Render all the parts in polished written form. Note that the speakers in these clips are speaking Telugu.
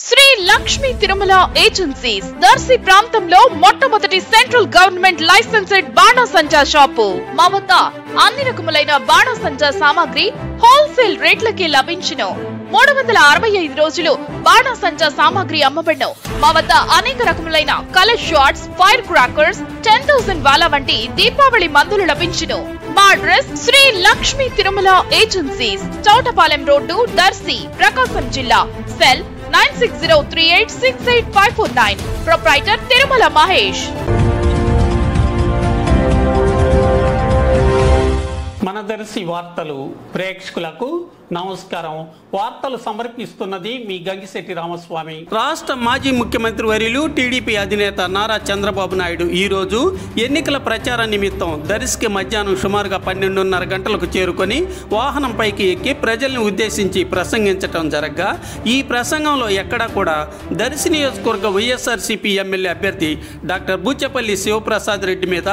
శ్రీ లక్ష్మీ తిరుమల ఏజెన్సీస్ దర్శి ప్రాంతంలో మొట్టమొదటి సెంట్రల్ గవర్నమెంట్ లైసెన్స్డ్ బాణసంచా షాపు. మా వద్ద అన్ని రకములైన బాణసంచా సామాగ్రి హోల్సేల్ రేట్లకి లభించును. 365 రోజులు బాణసంచా సామాగ్రి అమ్మబడును. మా వద్ద అనేక రకములైన కలర్ షాట్స్, ఫైర్ క్రాకర్స్, 10,000 వాలా వంటి దీపావళి మందులు లభించును. మా address Shri Lakshmi Tirumala agencies, Chowtapalem road, Darsi, Prakasam జిల్లా. సెల్ 9603868549. Proprietor Tirumala Mahesh. మన దర్శి వార్తలు ప్రేక్షకులకు నమస్కారం. వార్తలు సమర్పిస్తున్నది మీ గంగిశెట్టి రామస్వామి. రాష్ట్ర మాజీ ముఖ్యమంత్రి వర్యులు టీడీపీ అధినేత నారా చంద్రబాబు నాయుడు ఈరోజు ఎన్నికల ప్రచార నిమిత్తం దర్శికి మధ్యాహ్నం సుమారుగా 12:30 గంటలకు చేరుకొని వాహనంపైకి ఎక్కి ప్రజల్ని ఉద్దేశించి ప్రసంగించడం జరగ్గా, ఈ ప్రసంగంలో ఎక్కడా కూడా దర్శి నియోజకవర్గ వైఎస్ఆర్సీపీ ఎమ్మెల్యే అభ్యర్థి డాక్టర్ బూచపల్లి శివప్రసాద్ రెడ్డి మీద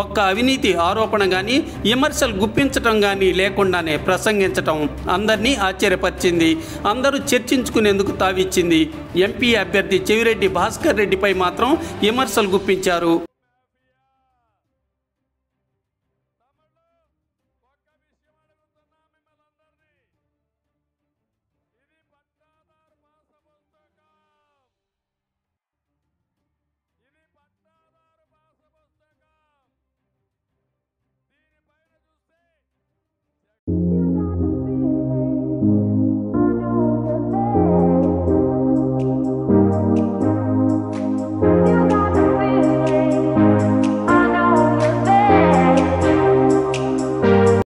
ఒక్క అవినీతి ఆరోపణ కానీ విమర్శలు గుప్పించటం కానీ లేకుండానే ప్రసంగించటం అందరినీ ఆశ్చర్యపరిచింది. అందరూ చర్చించుకునేందుకు తావిచ్చింది. ఎంపీ అభ్యర్థి చెవిరెడ్డి భాస్కర్ రెడ్డిపై మాత్రం విమర్శలు గుప్పించారు.